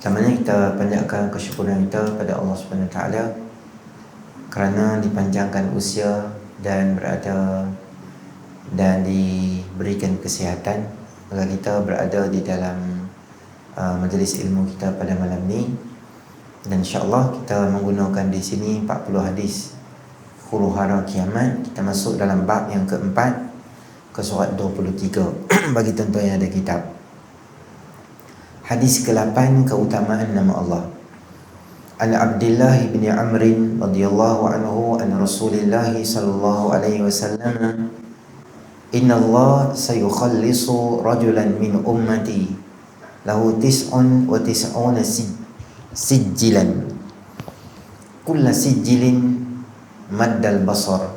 Pertamanya kita panjatkan kesyukuran kita pada Allah Subhanahu Wa Taala kerana dipanjangkan usia dan diberikan kesihatan agar kita berada di dalam majlis ilmu kita pada malam ni. Dan insya-Allah kita menggunakan di sini 40 hadis huru-hara kiamat. Kita masuk dalam bab yang keempat ke surat 23 bagi tuan-tuan yang ada kitab. Hadis ke-8, keutamaan nama Allah. An Abdullah bin Amr radhiyallahu anhu an Rasulillah sallallahu alaihi wasallam, inna Allah sayukhallisu rajulan min ummati lahu 99 sijjilan kulla sijjilin maddal basar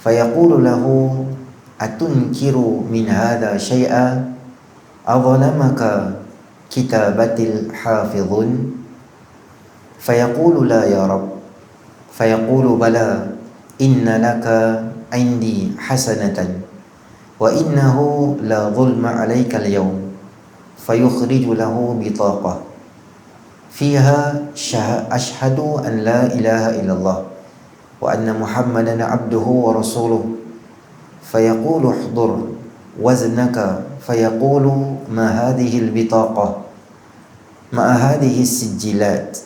fayaqulu lahu atunkiru min hadha syai'a adhalamaka kitabatil hafidhun fayaqulu la ya rab fayaqulu bala inna laka indi hasanatan wa innahu la dhulma alayka al-yawm fayukhriju lahu bitaqah fiha ashhadu an la ilaha illallah wa anna muhammadan abduhu wa rasuluh fayaqulu uhdur waznaka fayaqulu ma hadhihi al-bitaqah ma hadhihi as-sijjilat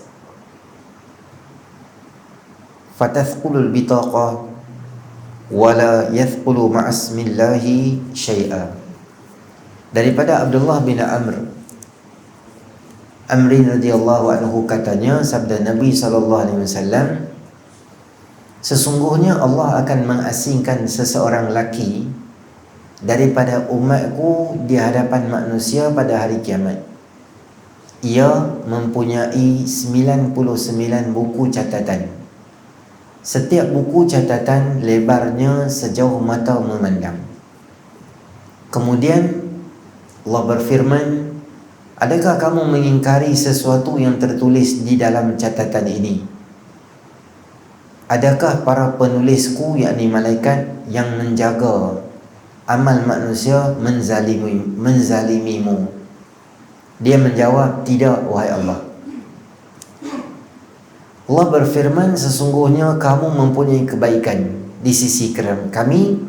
fatathqulu al-bitaqah wala yathqulu ma'asmillahi syai'a. Daripada Abdullah bin Amrin radhiyallahu anhu katanya, sabda Nabi SAW, sesungguhnya Allah akan mengasingkan seseorang lelaki daripada umatku di hadapan manusia pada hari kiamat. Ia mempunyai 99 buku catatan. Setiap buku catatan lebarnya sejauh mata memandang. Kemudian Allah berfirman, adakah kamu mengingkari sesuatu yang tertulis di dalam catatan ini? Adakah para penulisku, yakni malaikat yang menjaga amal manusia menzalimimu? Dia menjawab, tidak wahai Allah. Allah berfirman, sesungguhnya kamu mempunyai kebaikan di sisi kami,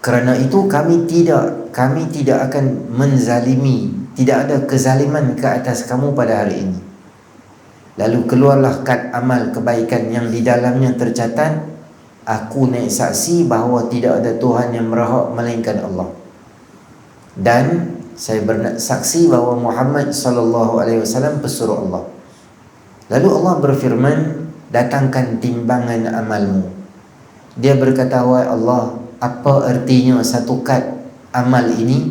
kerana itu kami tidak akan menzalimi, tidak ada kezaliman ke atas kamu pada hari ini. Lalu keluarlah kad amal kebaikan yang di dalamnya tercatat, aku naik saksi bahawa tidak ada Tuhan yang berhak melainkan Allah, dan saya bersaksi bahawa Muhammad sallallahu alaihi wasallam pesuruh Allah. Lalu Allah berfirman, datangkan timbangan amalmu. Dia berkata, wahai Allah, apa artinya satu kad amal ini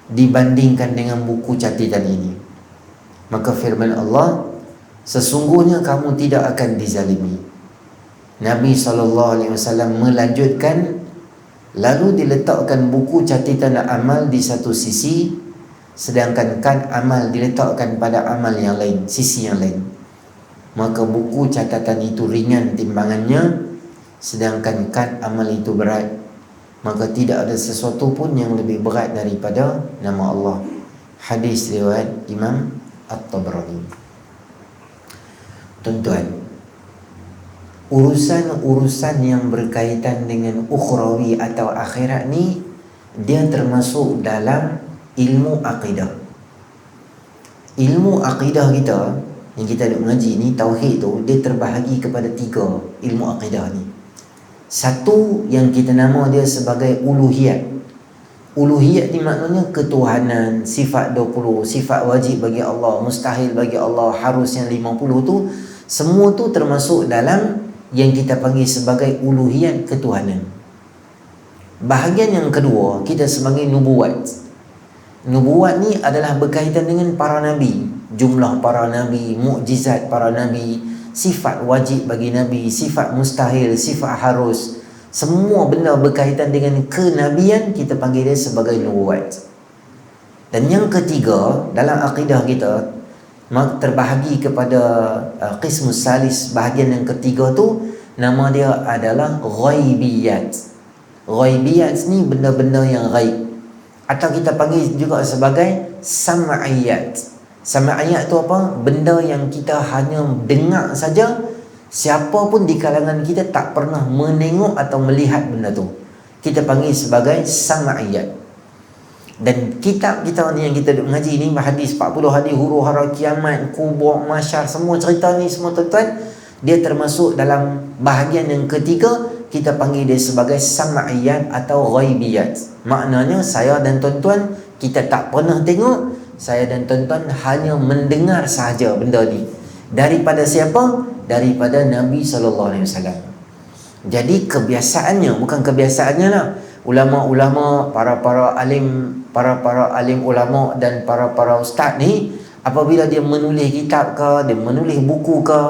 dibandingkan dengan buku catatan ini? Maka firman Allah, sesungguhnya kamu tidak akan dizalimi. Nabi SAW melanjutkan, lalu diletakkan buku catatan amal di satu sisi, sedangkan kad amal diletakkan pada amal yang lain, sisi yang lain. Maka buku catatan itu ringan timbangannya, sedangkan kad amal itu berat. Maka tidak ada sesuatu pun yang lebih berat daripada nama Allah. Hadis riwayat Imam At-Tabrani. Tuan-tuan, urusan-urusan yang berkaitan dengan ukhrawi atau akhirat ni, dia termasuk dalam ilmu akidah. Ilmu akidah kita yang kita duk mengaji ni, tauhid tu, dia terbahagi kepada 3 ilmu akidah ni. Satu yang kita nama dia sebagai uluhiyat. Uluhiyat ni maknanya ketuhanan, sifat 20, sifat wajib bagi Allah, mustahil bagi Allah, harus yang 50 tu, semua tu termasuk dalam yang kita panggil sebagai uluhiyat ketuhanan. Bahagian yang kedua kita sebagai nubuat. Nubuat ni adalah berkaitan dengan para nabi, jumlah para nabi, mukjizat para nabi, sifat wajib bagi nabi, sifat mustahil, sifat harus. Semua benda berkaitan dengan kenabian kita panggil dia sebagai nubuat. Dan yang ketiga dalam akidah kita terbahagi kepada qismus salis, bahagian yang ketiga tu nama dia adalah ghaibiyat. Ghaibiyat ni benda-benda yang ghaib, atau kita panggil juga sebagai sam'iyat. Sama'iyat tu apa? Benda yang kita hanya dengar saja, siapa pun di kalangan kita tak pernah menengok atau melihat benda tu. Kita panggil sebagai sama'iyat. Dan kitab kita ni yang kita duk mengaji ni, hadis 40 hadis, huru hara kiamat, kubur, masyar, semua cerita ni semua tuan-tuan, dia termasuk dalam bahagian yang ketiga. Kita panggil dia sebagai sama'iyat atau ghaibiyat. Maknanya saya dan tuan-tuan kita tak pernah tengok, saya dan tuan-tuan hanya mendengar sahaja benda ni. Daripada siapa? Daripada Nabi SAW. Jadi kebiasaannya, bukan kebiasaannya lah, ulama-ulama, para alim ulama dan para ustaz ni, apabila dia menulis kitab ke, dia menulis buku ke,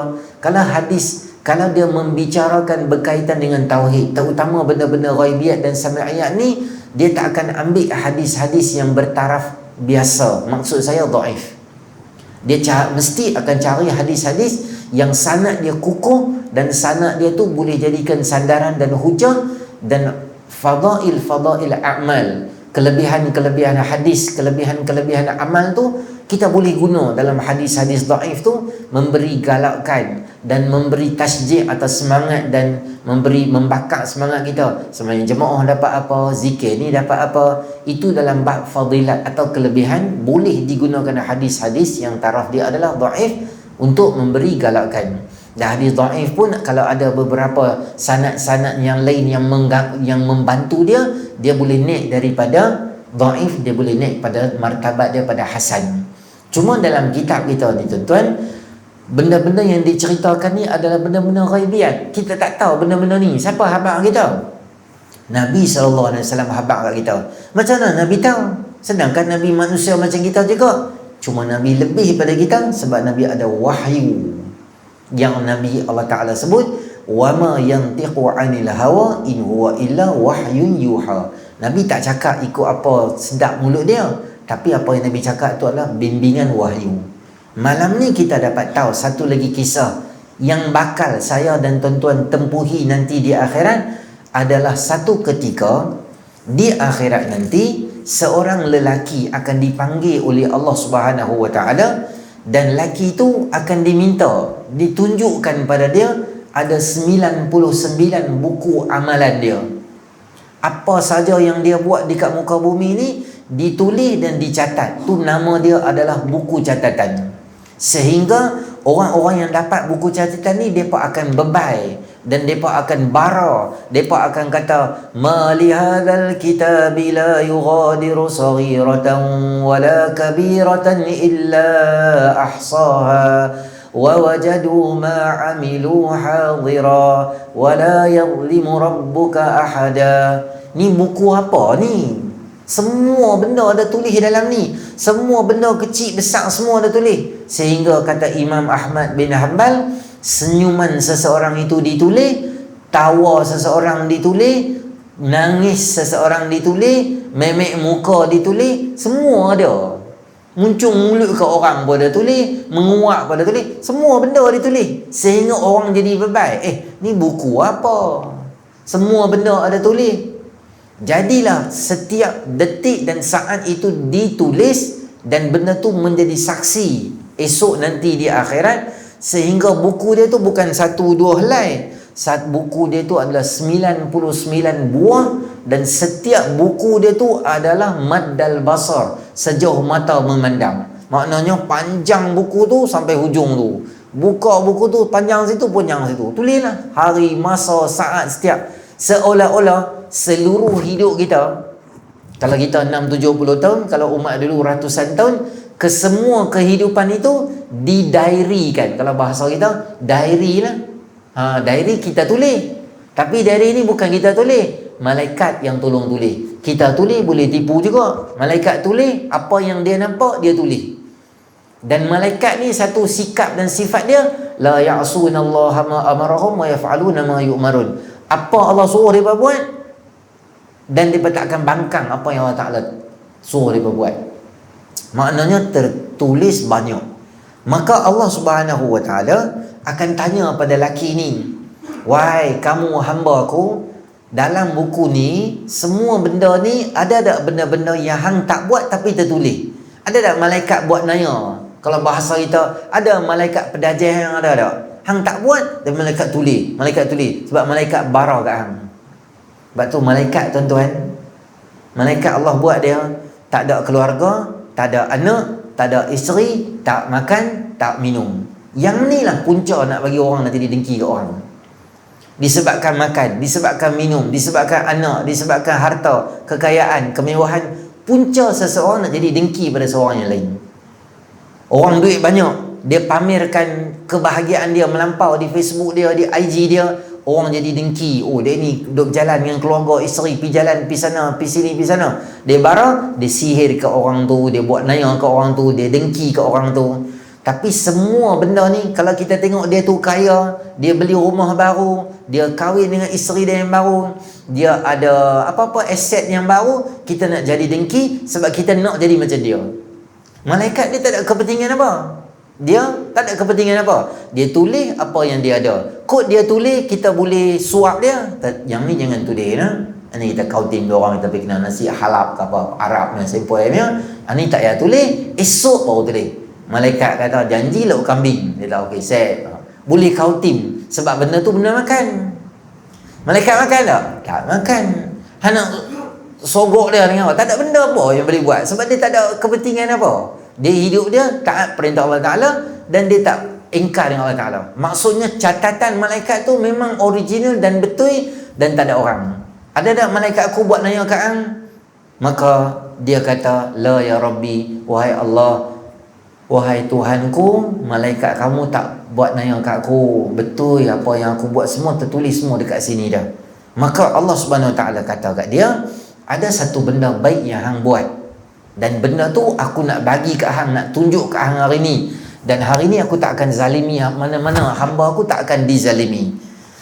kalau dia membicarakan berkaitan dengan tauhid, terutama benda-benda ghaibiyat dan sama'iyat ni, dia tak akan ambil hadis-hadis yang bertaraf biasa. Maksud saya dhaif. Dia mesti akan cari hadis-hadis yang sanad dia kukuh, dan sanad dia tu boleh jadikan sandaran dan hujah, dan fadail a'mal, kelebihan-kelebihan hadis, kelebihan-kelebihan amal tu kita boleh guna dalam hadis-hadis dhaif tu, memberi galakan dan memberi tasjid atau semangat, dan membakar semangat kita. Sebenarnya jemaah dapat apa, zikir ni dapat apa, itu dalam bab fadilat atau kelebihan, boleh digunakan hadis-hadis yang taraf dia adalah dhaif untuk memberi galakan. Dan hadis dhaif pun kalau ada beberapa sanad-sanad yang lain yang membantu dia boleh naik daripada dhaif, dia boleh naik pada martabat dia pada hasan. Cuma dalam kitab kita ni tuan-tuan, benda-benda yang diceritakan ni adalah benda-benda ghaibiyat. Kita tak tahu benda-benda ni. Siapa habaq kita? Nabi SAW habaq kat kita. Macam mana Nabi tahu? Sedangkan Nabi manusia macam kita juga. Cuma Nabi lebih pada kita sebab Nabi ada wahyu. Yang Nabi Allah Ta'ala sebut, وَمَا يَنْتِقُ عَنِ الْهَوَى إِنْ هُوَ إِلَّا وَحْيٌ يُوحَى. Nabi tak cakap ikut apa sedap mulut dia, tapi apa yang Nabi cakap tu adalah bimbingan wahyu. Malam ni kita dapat tahu satu lagi kisah yang bakal saya dan tuan-tuan tempuhi nanti di akhirat. Adalah satu ketika di akhirat nanti, seorang lelaki akan dipanggil oleh Allah Subhanahu Wa Taala, dan lelaki itu akan diminta, ditunjukkan pada dia ada 99 buku amalan dia. Apa saja yang dia buat dekat muka bumi ni ditulis dan dicatat. Tu nama dia adalah buku catatan. Sehingga orang-orang yang dapat buku catatan ni, mereka akan bebai dan mereka akan bara. Mereka akan kata, ma li hadzal kitabi la yughadiru saghiratan wala kabiratan illa ahsaha wa wajadu ma amilu hadira wala yadhlimu rabbuka ahada. Ni buku apa ni? Semua benda ada tulis dalam ni. Semua benda kecil besar semua ada tulis. Sehingga kata Imam Ahmad bin Hanbal, senyuman seseorang itu ditulis, tawa seseorang ditulis, nangis seseorang ditulis, memek muka ditulis, semua ada. Muncung mulut ke orang pun ada tulis, menguap pun ada tulis, semua benda ditulis. Sehingga orang jadi bebai, ni buku apa? Semua benda ada tulis. Jadilah setiap detik dan saat itu ditulis, dan benda tu menjadi saksi esok nanti di akhirat. Sehingga buku dia tu bukan 1-2 helai. Buku dia tu adalah 99 buah, dan setiap buku dia tu adalah maddal basar, sejauh mata memandang. Maknanya panjang buku tu sampai hujung tu. Buka buku tu panjang situ, panjang situ. Tulislah hari, masa, saat setiap. Seolah-olah seluruh hidup kita, kalau kita 6-70 tahun, kalau umat dulu ratusan tahun, kesemua kehidupan itu didairikan. Kalau bahasa kita, diary lah. Diary kita tulis. Tapi diary ni bukan kita tulis, malaikat yang tolong tulis. Kita tulis boleh tipu juga. Malaikat tulis, apa yang dia nampak, dia tulis. Dan malaikat ni satu sikap dan sifat dia, la ya'sunallaha ma amarahum wa yaf'aluna ma yu'marun. Apa Allah suruh dia buat, dan dia tak akan bangkang apa yang Allah Ta'ala suruh dia buat. Maknanya tertulis banyak. Maka Allah Subhanahu Wa Ta'ala akan tanya pada lelaki ni, wahai kamu hamba aku, dalam buku ni semua benda ni ada tak benda-benda yang hang tak buat tapi tertulis? Ada tak malaikat buat nanya Kalau bahasa kita, ada malaikat pedajah yang ada tak? Hang tak buat, dan malaikat tulis. Malaikat tulis. Sebab malaikat bara kat hang. Sebab tu malaikat tuan-tuan, malaikat Allah buat dia tak ada keluarga, tak ada anak, tak ada isteri, tak makan, tak minum. Yang ni lah punca nak bagi orang nanti didengki kat orang. Disebabkan makan, disebabkan minum, disebabkan anak, disebabkan harta, kekayaan, kemewahan, punca seseorang nak jadi dengki pada seorang yang lain. Orang duit banyak, dia pamerkan kebahagiaan dia melampau di Facebook dia, di IG dia, orang jadi dengki. Oh, dia ni duduk jalan dengan keluarga, isteri, pi jalan, pi sana, pi sini, pi sana. Dia bara, dia sihir ke orang tu, dia buat naya ke orang tu, dia dengki ke orang tu. Tapi semua benda ni, kalau kita tengok dia tu kaya, dia beli rumah baru, dia kahwin dengan isteri dia yang baru, dia ada apa-apa aset yang baru, kita nak jadi dengki sebab kita nak jadi macam dia. Malaikat dia tak ada kepentingan apa. Dia tak ada kepentingan apa. Dia tulis apa yang dia ada. Kod dia tulis, kita boleh suap dia. Yang ni jangan tulis nah. Ini kita counting dia orang, kita pergi kena nasi halap ke apa, Arab ni, sempoi dia. Ini tak payah tulis, esok baru tulis. Malaikat kata, janji lah kambing. Dia tahu, okey, set. Boleh counting. Sebab benda tu benda makan. Malaikat makan tak? Tak makan. Han nak sogok dia dengan apa? Tak ada benda apa yang boleh buat. Sebab dia tak ada kepentingan apa. Dia hidup dia taat perintah Allah Ta'ala dan dia tak ingkar dengan Allah Ta'ala. Maksudnya catatan malaikat tu memang original dan betul dan tak ada orang. Ada tak malaikat aku buat nanya kat hang? Maka dia kata, la ya Rabbi, wahai Allah, wahai Tuhanku, malaikat kamu tak buat nanya kat aku. Betul apa yang aku buat semua tertulis semua dekat sini dah. Maka Allah Subhanahu Wa Ta'ala kata kat dia, ada satu benda baik yang hang buat. Dan benda tu aku nak bagi kat hang, nak tunjuk kat hang hari ni. Dan hari ni aku tak akan zalimi mana-mana, hamba aku tak akan dizalimi.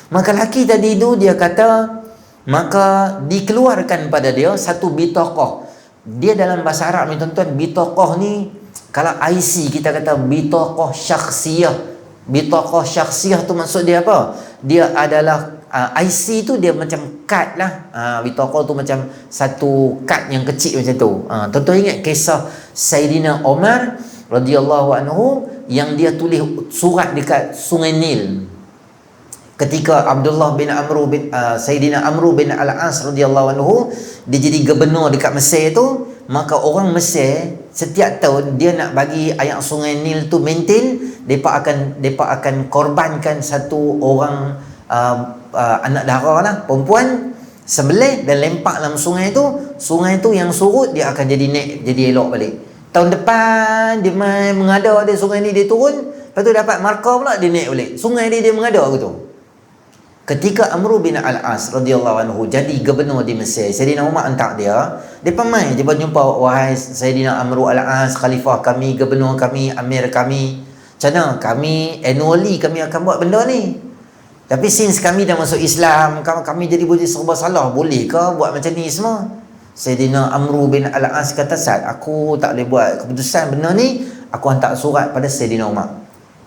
Maka laki tadi tu dia kata, maka dikeluarkan pada dia satu bitaqah. Dia dalam bahasa Arab ni tuan-tuan, bitaqah ni, kalau IC kita kata bitaqah syakhsiyah. Bitaqah syakhsiyah tu maksud dia apa? Dia adalah IC tu dia macam kad lah. Bitaqah tu macam satu kad yang kecil macam tu. Tuan-tuan ingat kisah Sayyidina Umar radhiyallahu anhu yang dia tulis surat dekat Sungai Nil. Ketika Abdullah bin Amr bin Sayyidina Amr bin Al-As radhiyallahu anhu dia jadi gubernur dekat Mesir tu, maka orang Mesir setiap tahun dia nak bagi air Sungai Nil tu maintain, depa akan korbankan satu orang anak dara lah, perempuan, sembelih dan lempak dalam sungai tu yang surut dia akan jadi naik, jadi elok balik. Tahun depan dia main mengada, dia sungai ni dia turun, lepas tu dapat markah pula dia naik balik. Sungai dia mengada gitu. Ketika Amr bin Al-As radhiyallahu anhu jadi gubernur di Mesir, Sayyidina Umar hantar dia mai dia berjumpa, wahai Sayyidina Amr Al-As, khalifah kami, gubernur kami, amir kami, macam mana kami annually kami akan buat benda ni. Tapi since kami dah masuk Islam, kami jadi boleh serba salah, boleh ke buat macam ni semua? Sayyidina Amr bin Al-As kata, Sad, aku tak boleh buat keputusan benda ni. Aku hantar surat pada Sayyidina Umar.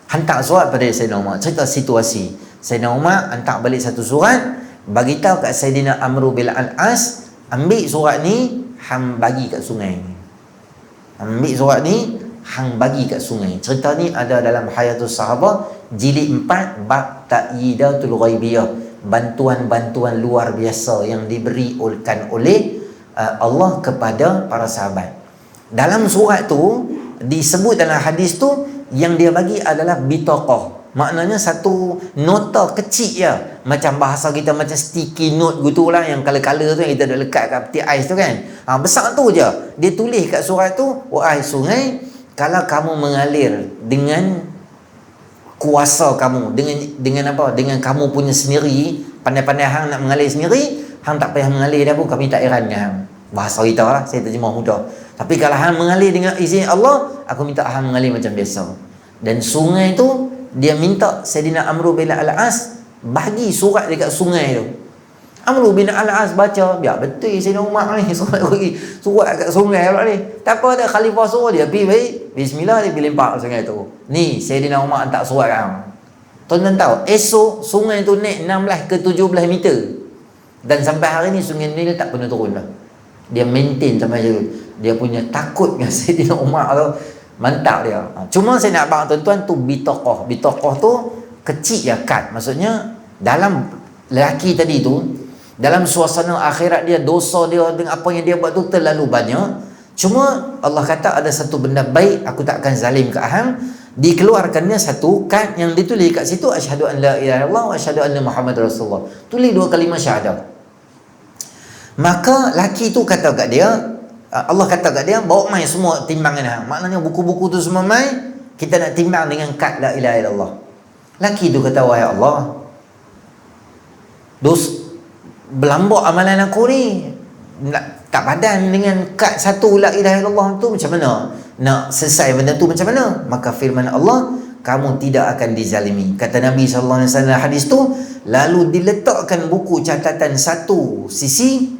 Hantar surat pada Sayyidina Umar, cerita situasi. Sayyidina Umar hantar balik satu surat, bagi tahu kat Sayyidina Amr bin Al-As, ambil surat ni, hang bagi kat sungai ni. Ambil surat ni, hang bagi kat sungai. Cerita ni ada dalam Hayatus Sahabah jilid 4 bab Ta'yidatul Ghaibiyah, bantuan-bantuan luar biasa yang diberikan oleh Allah kepada para sahabat. Dalam surat tu disebut dalam hadis tu yang dia bagi adalah bitaqah. Maknanya satu nota kecil je, macam bahasa kita macam sticky note gitu lah, yang color-color tu yang kita dah lekat kat peti ais tu kan. Besar tu je. Dia tulis kat surat tu, wahai sungai, kalau kamu mengalir dengan kuasa kamu, dengan apa? Dengan kamu punya sendiri, pandai-pandai hang nak mengalir sendiri, hang tak payah mengalir dah pun, kami tak heran dengan hang. Bahasa kita lah, saya terjemah mudah. Tapi kalau hang mengalir dengan izin Allah, aku minta hang mengalir macam biasa. Dan sungai tu, dia minta Sayyidina Amr bin Al-As bagi surat dekat sungai tu. Amr bin Al-As baca, biar betul Sayyidina Umar ni surat kat sungai pula ni. Tak apa, dah khalifah suruh dia pergi baik, bismillah, dia pergi lempak sungai tu. Ni Sayyidina Umar hantar surat kan. Tuan-tuan tahu, esok sungai tu naik 16 ke 17 meter. Dan sampai hari ni sungai ni tak pernah turun dah. Dia maintain sampai macam tu. Dia punya takut dengan Sayyidina Umar tu. Mantap dia. Cuma saya nak abang tuan-tuan tu bitaqah. Bitaqah tu kecil ya kad. Maksudnya dalam lelaki tadi tu, dalam suasana akhirat dia, dosa dia dengan apa yang dia buat tu terlalu banyak. Cuma Allah kata ada satu benda baik, aku tak akan zalim ke hang. Dikeluarkannya satu kad yang ditulis kat situ, asyhadu an la ilaha illallah wa asyhadu anna Muhammad Rasulullah. Tulis 2 kalimah syahadah. Maka laki tu kata kat dia, Allah kata kat dia, bawa mai semua timbangan hang. Maknanya buku-buku tu semua mai, kita nak timbang dengan kad la ilaha illallah. Laki tu kata, wahai Allah, berlambak amalan aku ni, tak padan dengan kad satu la ilaha illallah tu, macam mana nak selesai benda tu, macam mana? Maka firman Allah, kamu tidak akan dizalimi. Kata Nabi SAW hadis tu, lalu diletakkan buku catatan satu sisi,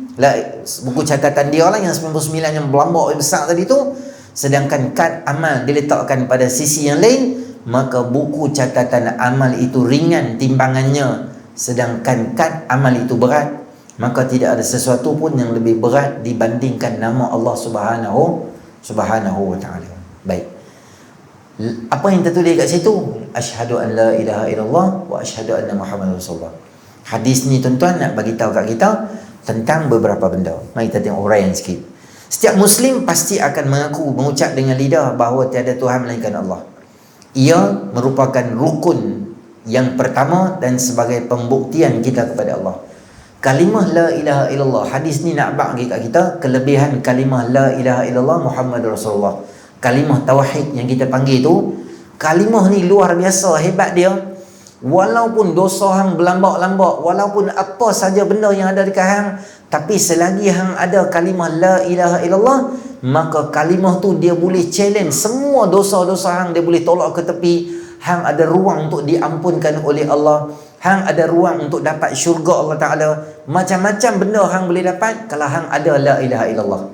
buku catatan dia lah yang 99 yang berlambak besar tadi tu, sedangkan kad amal diletakkan pada sisi yang lain. Maka buku catatan amal itu ringan timbangannya, sedangkan kad amal itu berat. Maka tidak ada sesuatu pun yang lebih berat dibandingkan nama Allah Subhanahu wa ta'ala. Baik, apa yang tertulis kat situ? Asyhadu an la ilaha illallah wa asyhadu anna Muhammad Rasulullah. Hadis ni tuan-tuan nak bagi tahu kat kita tentang beberapa benda. Mari kita tengok uraian sikit. Setiap Muslim pasti akan mengucap dengan lidah bahawa tiada Tuhan melainkan Allah. Ia merupakan rukun yang pertama dan sebagai pembuktian kita kepada Allah. Kalimah la ilaha illallah, hadis ni nak bagi kat kita kelebihan kalimah la ilaha illallah Muhammad Rasulullah. Kalimah tauhid yang kita panggil tu, kalimah ni luar biasa hebat dia. Walaupun dosa hang berlambak-lambak, walaupun apa saja benda yang ada dekat hang, tapi selagi hang ada kalimah la ilaha illallah, maka kalimah tu dia boleh challenge semua dosa-dosa hang, dia boleh tolak ke tepi. Hang ada ruang untuk diampunkan oleh Allah, hang ada ruang untuk dapat syurga Allah Ta'ala. Macam-macam benda hang boleh dapat kalau hang ada la ilaha illallah.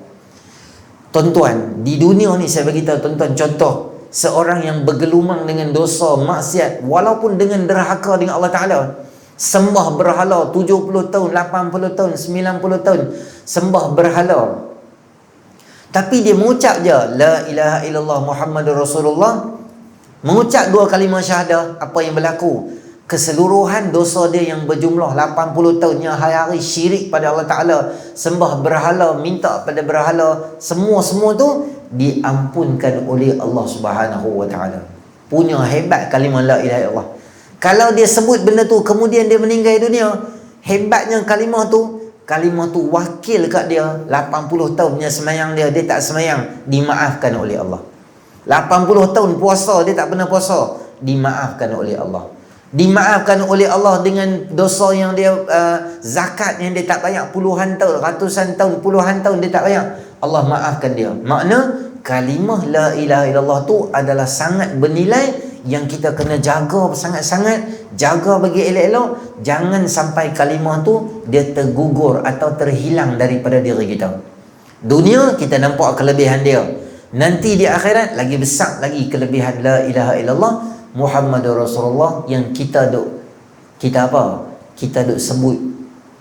Tuan-tuan, di dunia ni saya bagi tahu tuan-tuan contoh seorang yang bergelumang dengan dosa maksiat, walaupun dengan derhaka dengan Allah Ta'ala, sembah berhala 70 tahun, 80 tahun, 90 tahun sembah berhala, tapi dia mengucap je la ilaha illallah Muhammadur Rasulullah, mengucap 2 kalimah syahadah, apa yang berlaku? Keseluruhan dosa dia yang berjumlah 80 tahun yang hari-hari syirik pada Allah Ta'ala, sembah berhala, minta pada berhala, semua tu diampunkan oleh Allah Subhanahu wa Ta'ala. Punya hebat kalimah la ilaha illallah. Kalau dia sebut benda tu kemudian dia meninggal dunia, hebatnya kalimah tu wakil kat dia 80 tahunnya semayang dia tak semayang, dimaafkan oleh Allah. 80 tahun puasa dia tak pernah puasa, dimaafkan oleh Allah. Dimaafkan oleh Allah dengan dosa yang dia zakat yang dia tak bayar puluhan tahun, ratusan tahun, puluhan tahun dia tak bayar, Allah maafkan dia. Makna kalimah la ilaha illallah tu adalah sangat bernilai yang kita kena jaga sangat-sangat, jaga bagi elok-elok. Jangan sampai kalimah tu dia tergugur atau terhilang daripada diri kita. Dunia kita nampak kelebihan dia, nanti di akhirat lagi besar lagi kelebihan la ilaha illallah Muhammadur Rasulullah yang kita duk sebut.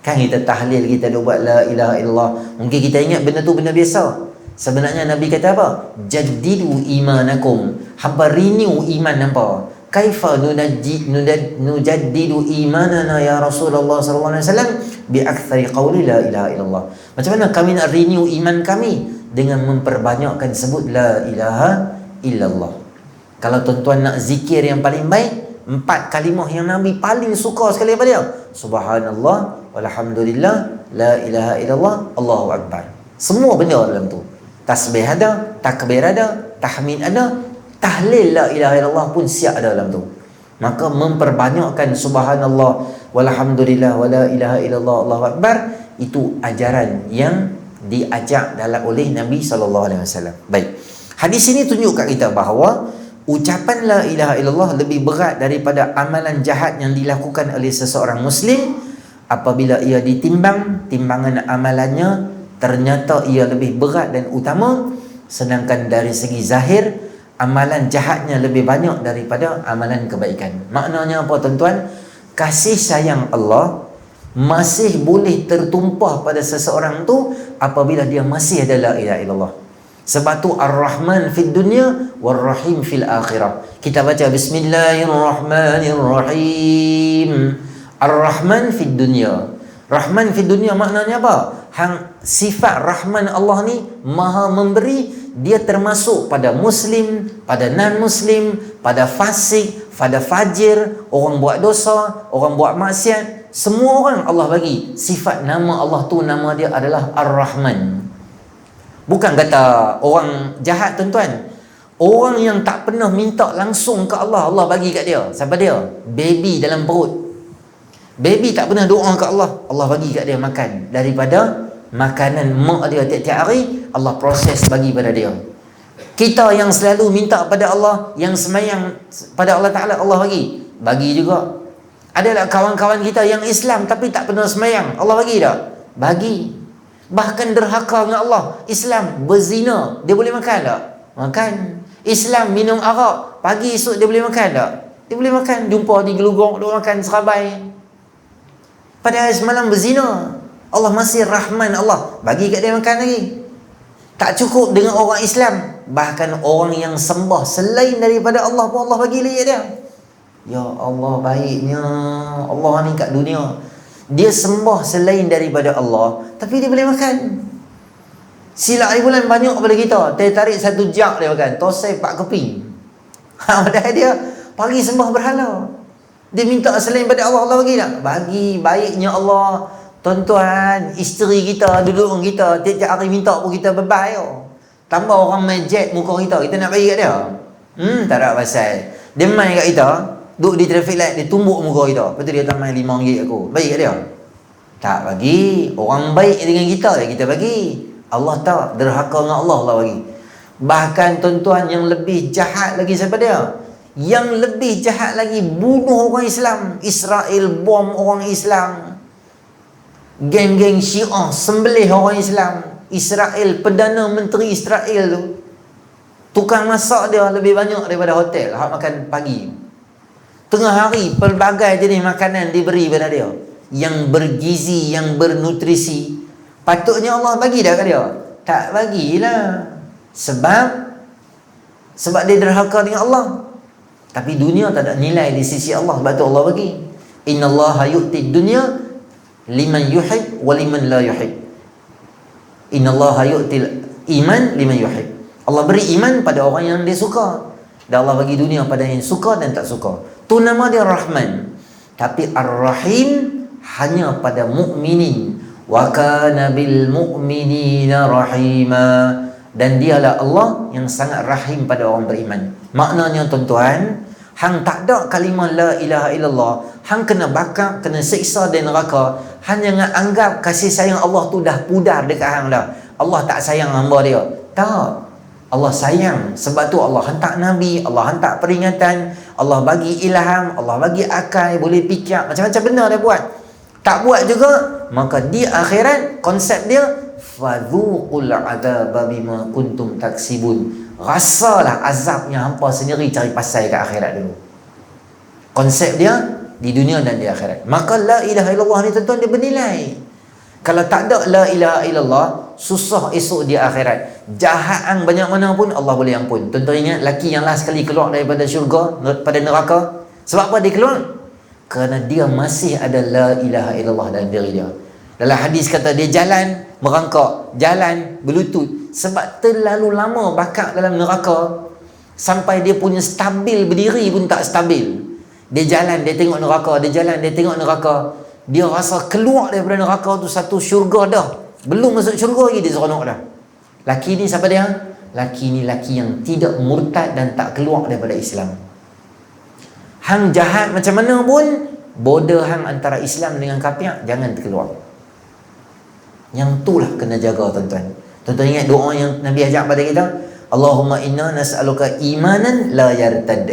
Kan kita tahlil, kita duk buat la ilaha illallah. Mungkin kita ingat benda tu benda biasa. Sebenarnya Nabi kata apa? Jaddidu imanakum. Hampa renew iman hampa. Kaifa nujaddidu imanana ya Rasulullah sallallahu alaihi wasallam bi aktsari qawli la ilaha illallah. Macam mana kami nak renew iman kami? Dengan memperbanyakkan sebut la ilaha illallah. Kalau tuan-tuan nak zikir yang paling baik, 4 kalimah yang Nabi paling suka sekali apa dia? Subhanallah, walhamdulillah, la ilaha illallah, Allahu Akbar. Semua benda dalam tu. Tasbih ada, takbir ada, tahmid ada, tahlil la ilaha illallah pun siap ada dalam tu. Maka memperbanyakkan subhanallah, walhamdulillah, wala ilaha illallah, Allahu Akbar, itu ajaran yang diajak oleh Nabi SAW. Baik, hadis ini tunjuk kat kita bahawa ucapan la ilaha illallah lebih berat daripada amalan jahat yang dilakukan oleh seseorang Muslim. Apabila ia ditimbang, timbangan amalannya ternyata ia lebih berat dan utama, sedangkan dari segi zahir amalan jahatnya lebih banyak daripada amalan kebaikan. Maknanya apa tuan-tuan? Kasih sayang Allah masih boleh tertumpah pada seseorang tu apabila dia masih ada la ilaha illallah. Sebab tu Ar-Rahman fid dunya War-Rahim fil akhirah. Kita baca Bismillahirrahmanirrahim. Ar-Rahman fid dunya. Rahman fid dunya maknanya apa? Sifat Rahman Allah ni Maha memberi. Dia termasuk pada Muslim, pada non-Muslim, pada fasik, pada fajir, orang buat dosa, orang buat maksiat. Semua orang Allah bagi sifat nama Allah tu, nama dia adalah Ar-Rahman. Bukan kata orang jahat tuan-tuan. Orang yang tak pernah minta langsung ke Allah, Allah bagi kat dia. Siapa dia? Baby dalam perut. Baby tak pernah doa ke Allah, Allah bagi kat dia makan. Daripada makanan mak dia tiap-tiap hari, Allah proses bagi pada dia. Kita yang selalu minta pada Allah, yang semayang pada Allah Ta'ala, Allah bagi juga. Adalah kawan-kawan kita yang Islam tapi tak pernah semayang, Allah bagi tak? Bagi. Bahkan derhaka dengan Allah. Islam berzina, dia boleh makan tak? Makan. Islam minum arak, pagi esok dia boleh makan tak? Dia boleh makan. Jumpa di gelugong, dia makan serabai. Padahal semalam berzina. Allah masih Rahman, Allah bagi kat dia makan lagi. Tak cukup dengan orang Islam, bahkan orang yang sembah selain daripada Allah pun Allah bagi lagi dia. Ya Allah, baiknya Allah ni kat dunia. Dia sembah selain daripada Allah, tapi dia boleh makan. Sila air bulan banyak pada kita. Dia tarik satu jak dia makan, tosai 4 keping. Padahal dia pagi sembah berhala. Dia minta selain daripada Allah, Allah bagi tak? Bagi. Baiknya Allah. Tuan-tuan, isteri kita, duduk dengan kita, tiap-tiap hari minta pun kita bebas. Tambah orang main jet muka kita nak bagi kat dia? Tak ada pasal. Dia main kat kita, duduk di traffic light, dia tumbuk muka kita. Lepas tu dia tak main RM5 aku, bagi kat dia? Tak bagi. Orang baik dengan kita, kita bagi. Allah tak, derhaka dengan Allah, Allah bagi. Bahkan tuan-tuan, yang lebih jahat lagi siapa dia? Yang lebih jahat lagi, bunuh orang Islam. Israel bom orang Islam. Geng-geng Syiah sembelih orang Islam. Israel, Perdana Menteri Israel tu, tukang masak dia lebih banyak daripada hotel hak makan pagi. Tengah hari pelbagai jenis makanan diberi pada dia, yang bergizi, yang bernutrisi. Patutnya Allah bagi dah kat dia? Tak bagilah. Sebab dia derhaka dengan Allah. Tapi dunia tak ada nilai di sisi Allah. Sebab tu Allah bagi. Innallaha yu'ti dunya liman yuhib wa liman la yuhib. Innallaha yu'til iman liman yuhib. Allah beri iman pada orang yang dia suka, dan Allah bagi dunia pada yang suka dan tak suka. Tu nama dia Rahman. Tapi Ar-Rahim hanya pada mukminin. Wa kana bil mu'minina rahima. Dan dialah Allah yang sangat rahim pada orang beriman. Maknanya tuan-tuan, hang tak ada kalimah la ilaha illallah, hang kena bakar, kena siksa di neraka, hanya dengan anggap kasih sayang Allah tu dah pudar dekat hang dah. Allah tak sayang hamba dia. Tak. Allah sayang. Sebab tu Allah hantar Nabi, Allah hantar peringatan, Allah bagi ilham, Allah bagi akal, boleh fikir, macam-macam benda dia buat. Tak buat juga, maka di akhirat konsep dia fadhuqul adzaba bima kuntum taksibun. Rasalah azabnya hampa sendiri cari pasal kat akhirat dulu. Konsep dia di dunia dan di akhirat. Maka la ilaha illallah ni tuan-tuan dia bernilai. Kalau tak ada la ilaha illallah, susah esok di akhirat. Jahat ang banyak mana pun Allah boleh ampun. Tuan-tuan ingat laki yang last sekali keluar daripada syurga, pada neraka, sebab apa dia keluar? Kerana dia masih ada la ilaha illallah dalam diri dia. Dalam hadis kata dia jalan merangkak, jalan berlutut, sebab terlalu lama bakar dalam neraka sampai dia punya stabil berdiri pun tak stabil. Dia jalan, dia tengok neraka, dia jalan, dia tengok neraka. Dia rasa keluar daripada neraka tu satu syurga dah. Belum masuk syurga lagi dia seronok dah. Laki ni siapa dia? Laki ni laki yang tidak murtad dan tak keluar daripada Islam. Hang jahat macam mana pun, border hang antara Islam dengan kafir jangan terkeluar. Yang itulah kena jaga tuan-tuan. Tuan-tuan ingat doa yang Nabi ajak pada kita? Allahumma inna nas'aluka imanan la yartad,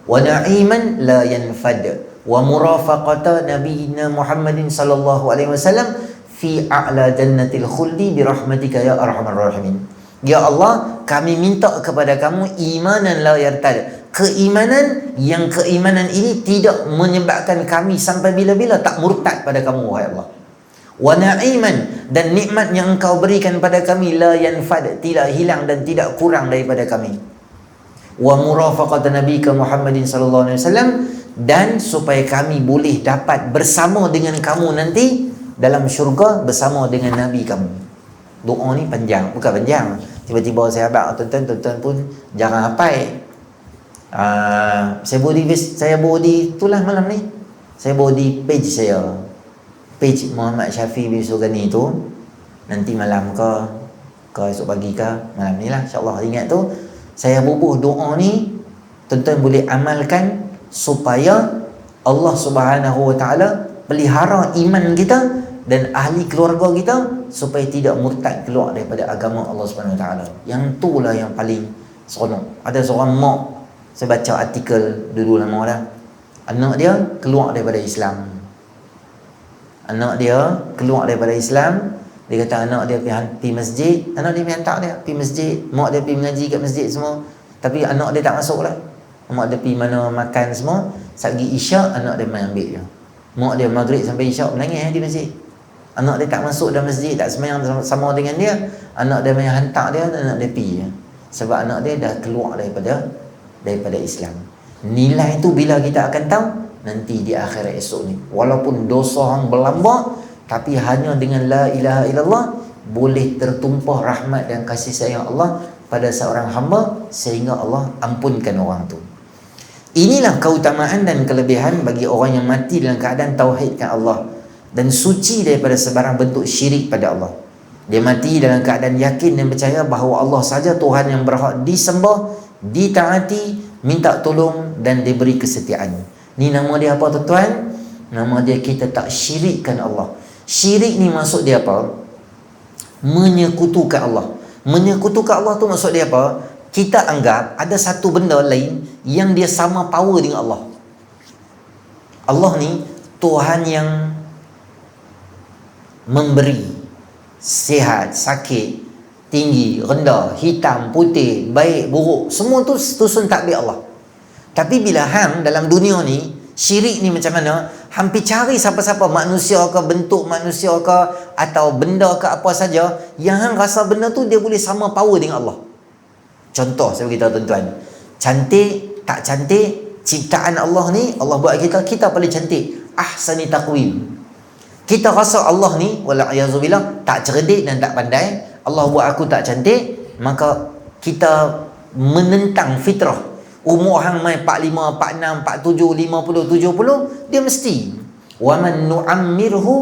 wa na'iman la yanfad, wa murafaqata nabiyina Muhammadin sallallahu alaihi wasallam fi a'la jannatil khuldi bi rahmatika ya arhamar rahimin. Ya Allah, kami minta kepada kamu imanan la yartad, keimanan yang keimanan ini tidak menyebabkan kami sampai bila-bila tak murtad pada kamu, wahai Allah. wa na'iman, dan nikmat yang engkau berikan pada kami la yanfad, tidak hilang dan tidak kurang daripada kami. Wa murafaqat nabiyika Muhammadin sallallahu alaihi wasallam, dan supaya kami boleh dapat bersama dengan kamu nanti dalam syurga bersama dengan nabi kamu. Doa ni panjang, bukan panjang. Tiba-tiba sahabat tuan-tuan pun jarang hafal. Saya bawa di itulah malam ni. Saya bawa di page saya. Page Muhammad Syafiq bin Sugani tu. Nanti malam ke esok pagi ke malam ni lah, insya-Allah ingat tu. Saya bubuh doa ni, tuan-tuan boleh amalkan supaya Allah Subhanahu Wa Taala pelihara iman kita dan ahli keluarga kita supaya tidak murtad keluar daripada agama Allah Subhanahu Wa Taala. Yang tu lah yang paling seronok. Ada seorang mak, saya baca artikel dulu lama dah, anak dia keluar daripada Islam. Anak dia keluar daripada Islam. Dia kata anak dia pergi masjid, anak dia pergi hantar dia pergi masjid, mak dia pergi mengaji kat masjid semua, tapi anak dia tak masuk lah. Mak dia pergi mana makan semua, saat pergi isyak anak dia main ambil dia. Mak dia maghrib sampai isyak menangis di masjid. Anak dia tak masuk dalam masjid, tak semayang sama dengan dia. Anak dia main hantar dia, anak dia pergi. Sebab anak dia dah keluar daripada Islam. Nilai tu bila kita akan tahu nanti di akhirat esok ni. Walaupun dosa hang berlambak, tapi hanya dengan la ilaha illallah boleh tertumpah rahmat dan kasih sayang Allah pada seorang hamba sehingga Allah ampunkan orang tu. Inilah keutamaan dan kelebihan bagi orang yang mati dalam keadaan tauhidkan Allah dan suci daripada sebarang bentuk syirik pada Allah. Dia mati dalam keadaan yakin dan percaya bahawa Allah saja Tuhan yang berhak disembah, ditaati, minta tolong dan diberi kesetiaan. Ni nama dia apa tuan-tuan? Nama dia kita tak syirikkan Allah. Syirik ni maksud dia apa? Menyekutukan Allah. Menyekutukan Allah tu maksud dia apa? Kita anggap ada satu benda lain yang dia sama power dengan Allah. Allah ni Tuhan yang memberi, sihat, sakit, tinggi, rendah, hitam, putih, baik, buruk, semua tu susun takdir Allah. Tapi bila hang dalam dunia ni, syirik ni macam mana? Hampir cari siapa-siapa, manusia ke, bentuk manusia ke, atau benda ke apa saja, yang hang rasa benda tu dia boleh sama power dengan Allah. Contoh saya beritahu tuan-tuan, cantik tak cantik, ciptaan Allah ni, Allah buat kita paling cantik, ahsani taqwim. Kita rasa Allah ni wala'ayazubillah tak cerdik dan tak pandai, Allah buat aku tak cantik, maka kita menentang fitrah. Umur hang mai 45, 46, 47, 50, 70, dia mesti. Wa man nu'ammirhu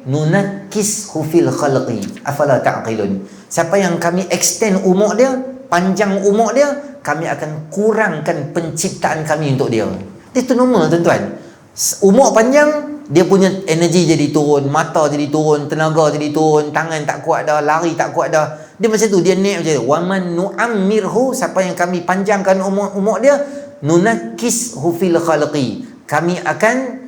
nunakkishu fil khalqi afala ta'qilun. Siapa yang kami extend umur dia, panjang umur dia, kami akan kurangkan penciptaan kami untuk dia. Itu normal tuan-tuan. Umur panjang, dia punya energi jadi turun, mata jadi turun, tenaga jadi turun, tangan tak kuat dah, lari tak kuat dah. Dia macam tu, dia naik macam tu. Wa man nu'ammirhu, siapa yang kami panjangkan umur dia, nunakkishu fil khalqi, kami akan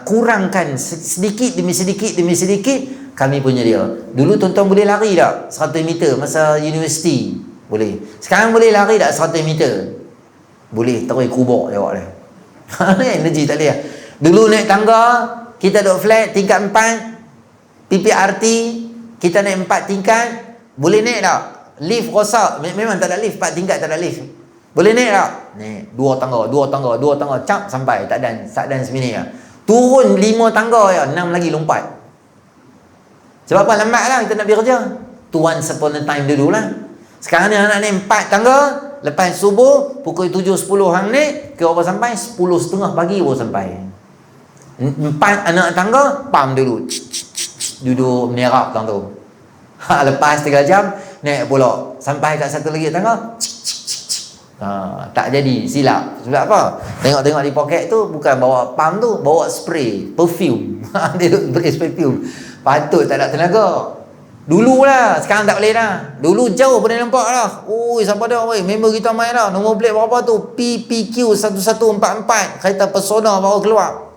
kurangkan sedikit demi sedikit demi sedikit kami punya dia. Dulu tuan-tuan boleh lari tak 100 meter masa universiti? Boleh. Sekarang boleh lari tak 100 meter? Boleh, terus kubur jawab dia. Energi tak boleh. Dulu naik tangga, kita duduk flat tingkat 4, PPRT, kita naik 4 tingkat, boleh naik tak? Lift rosak, memang tak ada lift, 4 tingkat tak ada lift. Boleh naik tak? Naik, 2 tangga, cap sampai, tak dan seminit lah. Turun 5 tangga ya, 6 lagi lompat. Sebab apa? Lambat lah kita nak pergi kerja. Once upon a time dulu lah. Sekarang ni anak naik 4 tangga, lepas subuh, pukul 7.10 hang naik, kira apa sampai? 10.30 pagi baru sampai. 4 anak tangga, pam dulu. Duduk menerap tang tu. Lepas 3 jam, naik pula. Sampai kat satu lagi tangga, tak jadi, silap. Sebab apa? Tengok-tengok di poket tu, bukan bawa pam tu, bawa spray, perfume. Dia duduk spray perfume. Patut tak ada tenaga. Dulu lah, sekarang tak boleh dah. Dulu jauh boleh nampak dah. Oi, siapa dah? Oi, member kita main dah. Nombor plate berapa tu? PPQ 1144. Kereta Persona baru keluar.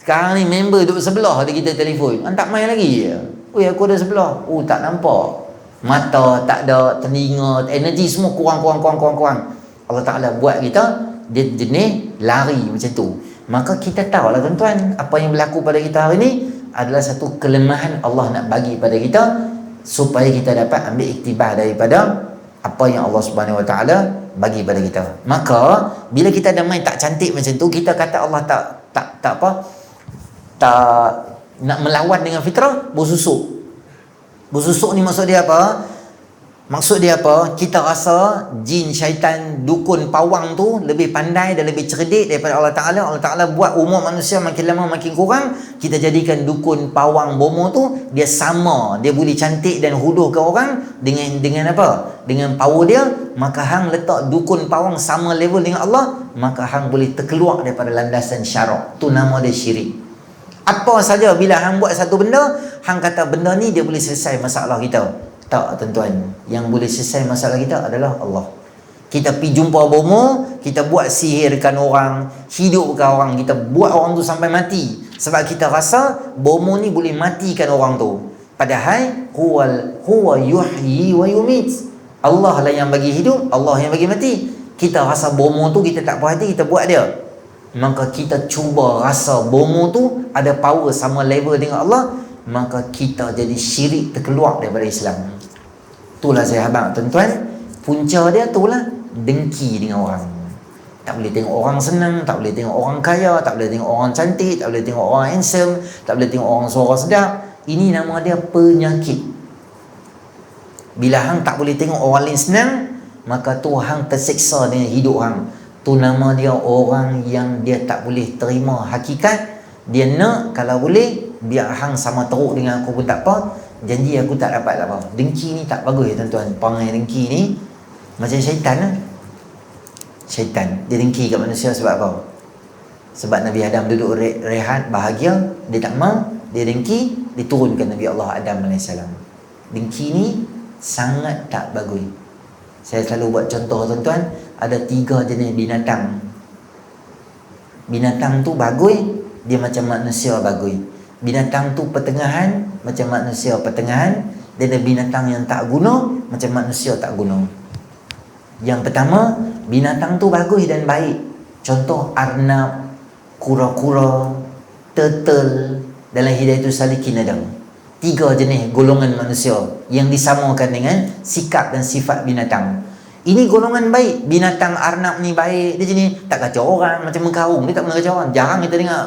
Sekarang ni member duduk sebelah ada kita telefon. Tak main lagi je. Oi, aku ada sebelah. Oh, tak nampak. Mata tak ada, telinga, energi semua kurang. Allah Ta'ala buat kita, dia jenis lari macam tu. Maka kita tahu lah tuan-tuan, apa yang berlaku pada kita hari ni, adalah satu kelemahan Allah nak bagi pada kita supaya kita dapat ambil iktibar daripada apa yang Allah Subhanahu Wa Taala bagi pada kita. Maka bila kita dah main tak cantik macam tu, kita kata Allah tak nak melawan dengan fitrah, bersusuk. Bersusuk ni maksud dia apa? Maksud dia apa? Kita rasa jin, syaitan, dukun, pawang tu lebih pandai dan lebih cerdik daripada Allah Ta'ala. Allah Ta'ala buat umur manusia makin lama makin kurang. Kita jadikan dukun, pawang, bomo tu dia sama. Dia boleh cantik dan huduh ke orang dengan apa? Dengan power dia. Maka hang letak dukun, pawang sama level dengan Allah, maka hang boleh terkeluar daripada landasan syarak. Tu nama dia syirik. Apa saja bila hang buat satu benda, hang kata benda ni dia boleh selesai masalah kita. Tak, tuan-tuan. Yang boleh selesai masalah kita adalah Allah. Kita pergi jumpa bomo, kita buat sihirkan orang, hidupkan orang, kita buat orang tu sampai mati. Sebab kita rasa bomo ni boleh matikan orang tu. Padahal huwa yuhyi wa yumit. Allah lah yang bagi hidup, Allah yang bagi mati. Kita rasa bomo tu kita tak puas hati, kita buat dia. Maka kita cuba rasa bomo tu ada power sama level dengan Allah, maka kita jadi syirik, terkeluar daripada Islam. Itulah sahabat, tuan-tuan, punca dia itulah dengki dengan orang. Tak boleh tengok orang senang, tak boleh tengok orang kaya, tak boleh tengok orang cantik, tak boleh tengok orang handsome, tak boleh tengok orang suara sedap. Ini nama dia penyakit. Bila hang tak boleh tengok orang lain senang, maka tu hang tersiksa dengan hidup hang. Tu nama dia orang yang dia tak boleh terima hakikat. Dia nak kalau boleh biar hang sama teruk dengan aku pun tak apa, janji aku tak dapat apa. Dengki ni tak bagus ya tuan-tuan. Perangai dengki ni macam syaitan lah. Syaitan dia dengki kat manusia sebab apa? Sebab Nabi Adam duduk rehat bahagia, dia tak mau, dia dengki, diturunkan Nabi Allah Adam AS. Dengki ni sangat tak bagus. Saya selalu buat contoh tuan-tuan, ada 3 jenis binatang. Binatang tu bagus, dia macam manusia bagus. Binatang tu pertengahan, macam manusia pertengahan. Dan ada binatang yang tak guna, macam manusia tak guna. Yang pertama, binatang tu bagus dan baik. Contoh arnab, kura-kura, turtle. Dalam Hidayatul Salikin ada 3 jenis golongan manusia yang disamakan dengan sikap dan sifat binatang. Ini golongan baik. Binatang arnab ni baik, dia jenis tak kacau orang, macam mengkarung. Dia tak pernah kacau orang. Jarang kita dengar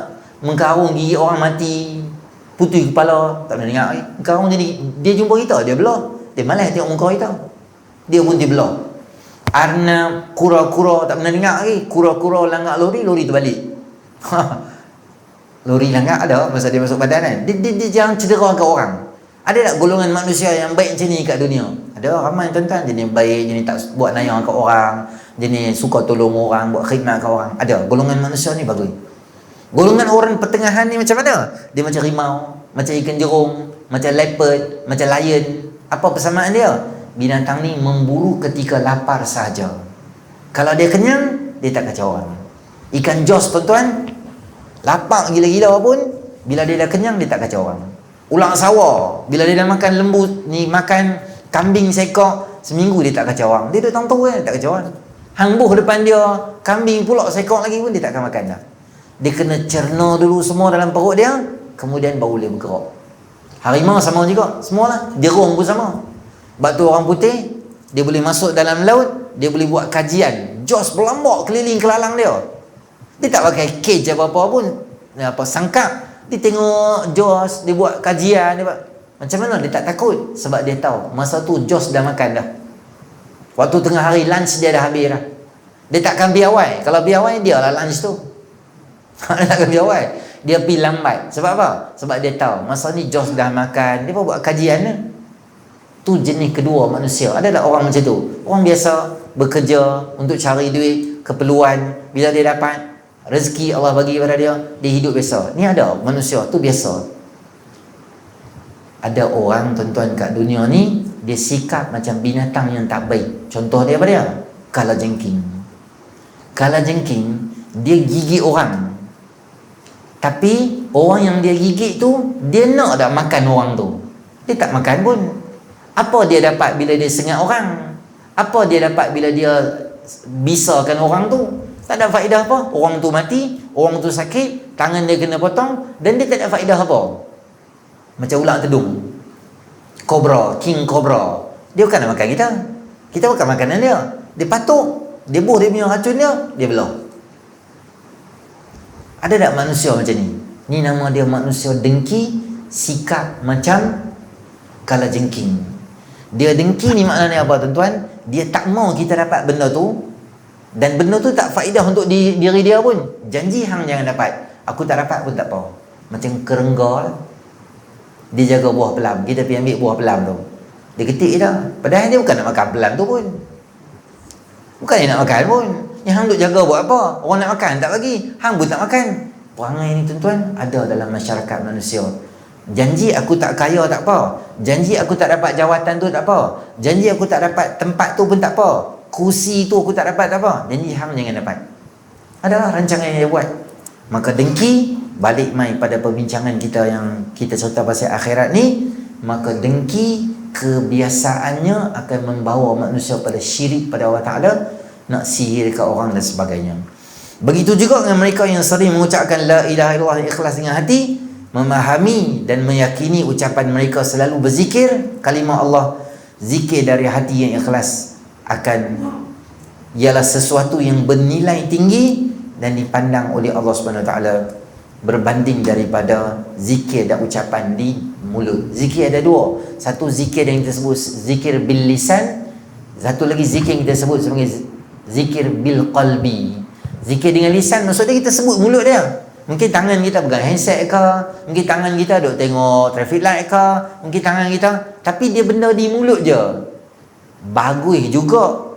mengkarung gigit orang mati, putih kepala, tak pernah dengar. Mengkarung jadi, dia jumpa kita, dia belah. Dia malas tengok muka kita, dia pun dia belah. Arnab, kura-kura tak pernah dengar lagi. Kura-kura langgar lori, lori terbalik. Lori langgar ada masa dia masuk badan kan. Dia jangan cedera ke orang. Ada tak golongan manusia yang baik macam ni kat dunia? Ada ramai tuan-tuan. Jenis baik, jenis tak buat nayang kat orang, jenis suka tolong orang, buat khidmat kat orang. Ada. Golongan manusia ni bagus. Golongan orang pertengahan ni macam mana? Dia macam rimau, macam ikan jerung, macam leopard, macam lion. Apa persamaan dia? Binatang ni memburu ketika lapar sahaja. Kalau dia kenyang, dia tak kacau orang. Ikan jos tuan-tuan, lapar gila-gila pun, bila dia dah kenyang, dia tak kacau orang. Ular sawah, bila dia dah makan lembu ni, makan kambing seekor, seminggu dia tak kacau orang. Dia duduk tang tu kan, tak kacau orang. Hang buh depan dia, kambing pula seekor lagi pun dia tak akan makan dah. Dia kena cerna dulu semua dalam perut dia, kemudian baru boleh bergerak. Harimau sama juga, semualah. Jerung pun sama. Sebab tu orang putih, dia boleh masuk dalam laut, dia boleh buat kajian. Jos berlambak keliling kelalang dia. Dia tak pakai cage apa-apa pun, sangkap. Dia tengok Jos, dia buat kajian, dia buat. Macam mana dia tak takut? Sebab dia tahu masa tu Jos dah makan dah. Waktu tengah hari lunch dia dah habis dah. Dia takkan piawai. Kalau piawai dia lah lunch tu. Dia takkan piawai. Dia pergi lambat. Sebab apa? Sebab dia tahu masa ni Jos dah makan. Dia pun buat kajian lah. Tu jenis kedua manusia. Ada tak orang macam tu? Orang biasa bekerja untuk cari duit, keperluan. Bila dia dapat rezeki Allah bagi kepada dia, dia hidup biasa. Ni ada manusia tu biasa. Ada orang tuan-tuan kat dunia ni, dia sikap macam binatang yang tak baik. Contoh dia apa dia? Kalajengking. Kalajengking, dia gigit orang. Tapi orang yang dia gigit tu, dia nak tak makan orang tu. Dia tak makan pun. Apa dia dapat bila dia sengat orang? Apa dia dapat bila dia bisakan orang tu? Tak ada faedah apa. Orang tu mati, orang tu sakit, tangan dia kena potong, dan dia tak ada faedah apa. Macam ular tedung, kobra, king kobra. Dia bukan nak makan kita. Kita makan makanan dia. Dia patuk, dia buh dia punya racun dia belah. Ada tak manusia macam ni? Ni nama dia manusia dengki, sikap macam kalajengking. Dia dengki ni maknanya apa tuan-tuan? Dia tak mau kita dapat benda tu, dan benda tu tak faedah untuk diri dia pun. Janji hang jangan dapat, aku tak dapat pun tak apa. Macam kerengga lah. Dia jaga buah pelam, kita pergi ambil buah pelam tu, dia ketik je dah. Padahal dia bukan nak makan pelam tu pun, bukan dia nak makan pun. Yang hang duk jaga buat apa? Orang nak makan tak bagi, hang pun tak makan. Perangai ni tuan-tuan ada dalam masyarakat manusia. Janji aku tak kaya tak apa, janji aku tak dapat jawatan tu tak apa, janji aku tak dapat tempat tu pun tak apa, kursi tu aku tak dapat tak apa, janji hang jangan dapat. Adalah rancangan yang dia buat. Maka dengki, balik mai pada perbincangan kita yang kita cerita pasal akhirat ni, maka dengki kebiasaannya akan membawa manusia pada syirik pada Allah Ta'ala, nak sihir ke orang dan sebagainya. Begitu juga dengan mereka yang sering mengucapkan la ilaha illallah ikhlas dengan hati, memahami dan meyakini ucapan mereka selalu berzikir kalimah Allah, zikir dari hati yang ikhlas akan ialah sesuatu yang bernilai tinggi dan dipandang oleh Allah Subhanahu Wa Taala berbanding daripada zikir dan ucapan di mulut. Zikir ada dua. Satu zikir yang kita sebut zikir bil lisan, satu lagi zikir yang kita sebut sebagai zikir bil qalbi. Zikir dengan lisan maksudnya kita sebut mulut dia. Mungkin tangan kita pegang handset ke, mungkin tangan kita duk tengok traffic light ke, mungkin tangan kita, tapi dia benda di mulut je. Bagus juga,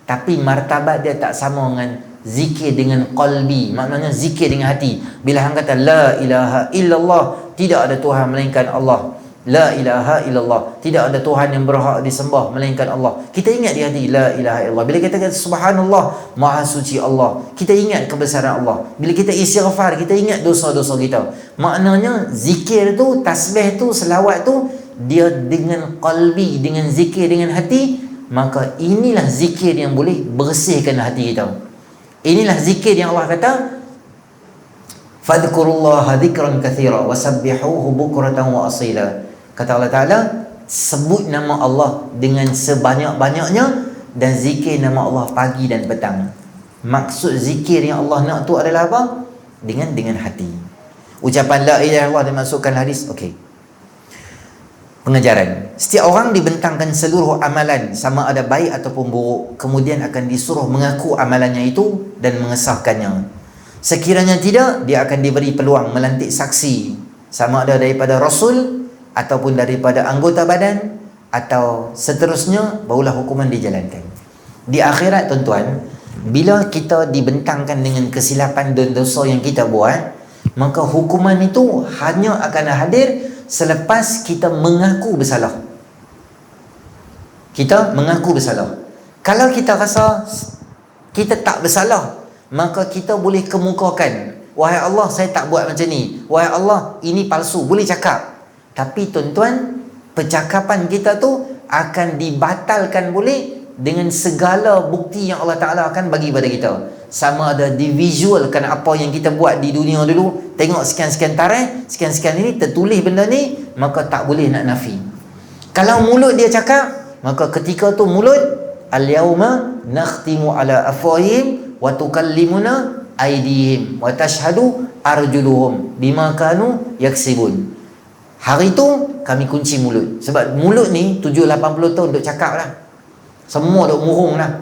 tapi martabat dia tak sama dengan zikir dengan qalbi, maknanya zikir dengan hati. Bila hang kata la ilaha illallah, tidak ada Tuhan melainkan Allah, la ilaha illallah, tidak ada Tuhan yang berhak disembah melainkan Allah, kita ingat di hati la ilaha illallah. Bila kita kata subhanallah, maha suci Allah, kita ingat kebesaran Allah. Bila kita istighfar, kita ingat dosa-dosa kita. Maknanya zikir tu, tasbih tu, selawat tu, dia dengan qalbi, dengan zikir dengan hati. Maka inilah zikir yang boleh bersihkan hati kita. Inilah zikir yang Allah kata fadhkurullaha dzikran katsira wasabbihuhu bukratan wa asila. Kata Allah Ta'ala, sebut nama Allah dengan sebanyak-banyaknya dan zikir nama Allah pagi dan petang. Maksud zikir yang Allah nak tu adalah apa? Dengan hati. Ucapan la ilaha illallah dimasukkan hadis. Okey. Pengajaran. Setiap orang dibentangkan seluruh amalan, sama ada baik ataupun buruk, kemudian akan disuruh mengaku amalannya itu dan mengesahkannya. Sekiranya tidak, dia akan diberi peluang melantik saksi, sama ada daripada Rasul ataupun daripada anggota badan, atau seterusnya, barulah hukuman dijalankan. Di akhirat tuan-tuan, bila kita dibentangkan dengan kesilapan dan dosa yang kita buat, maka hukuman itu hanya akan hadir selepas kita mengaku bersalah. Kita mengaku bersalah. Kalau kita rasa kita tak bersalah, maka kita boleh kemukakan, wahai Allah, saya tak buat macam ni, wahai Allah, ini palsu, boleh cakap. Tapi tuan-tuan, percakapan kita tu akan dibatalkan boleh dengan segala bukti yang Allah Ta'ala akan bagi pada kita. Sama ada divisualkan apa yang kita buat di dunia dulu, tengok sekian-sekian tarikh, sekian-sekian ini tertulis benda ni, maka tak boleh nak nafi. Kalau mulut dia cakap, maka ketika tu mulut, al-yawma nakhtimu ala afwahihim wa tukallimuna aydihim wa tashhadu arjuluhum bima kanu yaksibun. Hari tu kami kunci mulut. Sebab mulut ni 70-80 tahun duk cakap lah, semua duk murung lah.